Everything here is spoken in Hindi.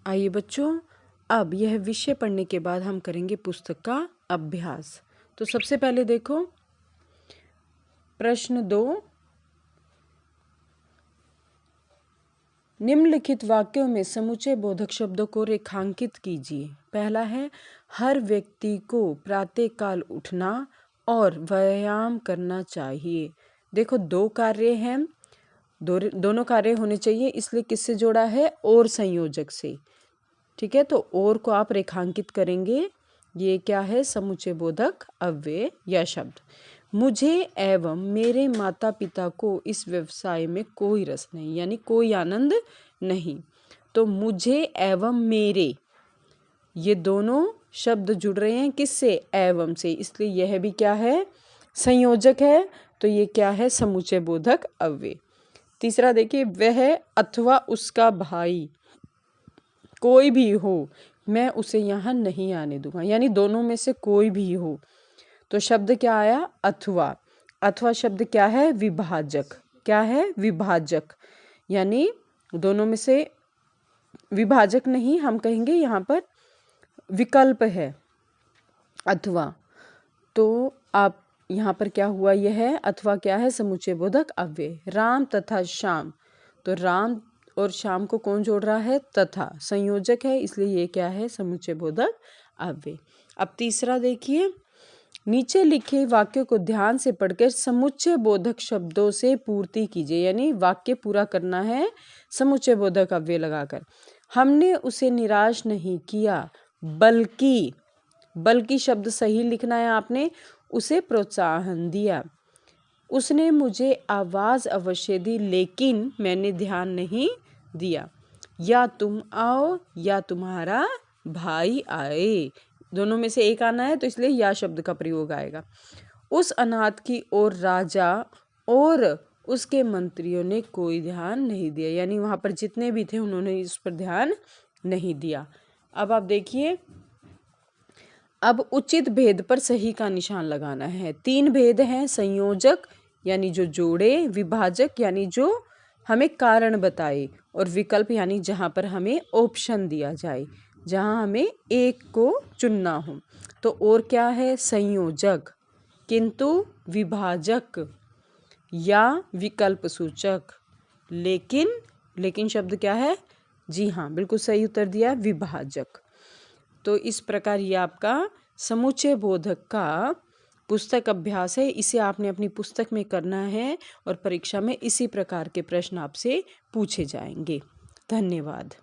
आइए बच्चों, अब यह विषय पढ़ने के बाद हम करेंगे पुस्तक का अभ्यास। तो सबसे पहले देखो प्रश्न 2, निम्नलिखित वाक्यों में समुच्चय बोधक शब्दों को रेखांकित कीजिए। पहला है, हर व्यक्ति को प्रातःकाल उठना और व्यायाम करना चाहिए। देखो दो कार्य हैं, दोनों कार्य होने चाहिए, इसलिए किससे जोड़ा है? और संयोजक से। ठीक है, तो और को आप रेखांकित करेंगे। ये क्या है? समुच्चय बोधक अव्यय या शब्द। मुझे एवं मेरे माता पिता को इस व्यवसाय में कोई रस नहीं, यानी कोई आनंद नहीं। तो मुझे एवं मेरे, ये दोनों शब्द जुड़ रहे हैं किससे? एवं से, इसलिए यह भी क्या है? संयोजक है। तो ये क्या है? समुच्चय बोधक अव्यय। तीसरा देखिए, वह अथवा उसका भाई कोई भी हो, मैं उसे यहाँ नहीं आने दूंगा, यानी दोनों में से कोई भी हो। तो शब्द क्या आया? अथवा। अथवा शब्द क्या है? विभाजक। क्या है? विभाजक, यानी दोनों में से विभाजक नहीं, हम कहेंगे यहाँ पर विकल्प है अथवा। तो आप यहाँ पर क्या हुआ? यह है अथवा क्या है? समुच्चय बोधक अव्यय। राम तथा श्याम, तो राम और श्याम को कौन जोड़ रहा है? तथा, संयोजक है, इसलिए ये क्या है? समुच्चय बोधक अव्यय। अब तीसरा देखिए, नीचे लिखे वाक्यों को ध्यान से पढ़कर समुच्चय बोधक शब्दों से पूर्ति कीजिए, यानी वाक्य पूरा करना है समुच्चय बोधक अव्यय लगाकर। हमने उसे निराश नहीं किया, बल्कि, बल्कि शब्द सही लिखना है आपने, उसे प्रोत्साहन दिया। उसने मुझे आवाज़ अवश्य दी, लेकिन मैंने ध्यान नहीं दिया। या तुम आओ या तुम्हारा भाई आए, दोनों में से एक आना है, तो इसलिए या शब्द का प्रयोग आएगा। उस अनाथ की ओर राजा और उसके मंत्रियों ने कोई ध्यान नहीं दिया, यानी वहाँ पर जितने भी थे उन्होंने इस पर ध्यान नहीं दिया। अब आप देखिए, अब उचित भेद पर सही का निशान लगाना है। 3 भेद हैं, संयोजक यानी जो जोड़े, विभाजक यानी जो हमें कारण बताए, और विकल्प यानी जहाँ पर हमें ऑप्शन दिया जाए, जहाँ हमें एक को चुनना हो। तो और क्या है? संयोजक, किंतु विभाजक या विकल्प सूचक। लेकिन शब्द क्या है? जी हाँ, बिल्कुल सही उत्तर दिया, विभाजक। तो इस प्रकार ये आपका समुच्चय बोधक का पुस्तक अभ्यास है। इसे आपने अपनी पुस्तक में करना है और परीक्षा में इसी प्रकार के प्रश्न आपसे पूछे जाएंगे। धन्यवाद।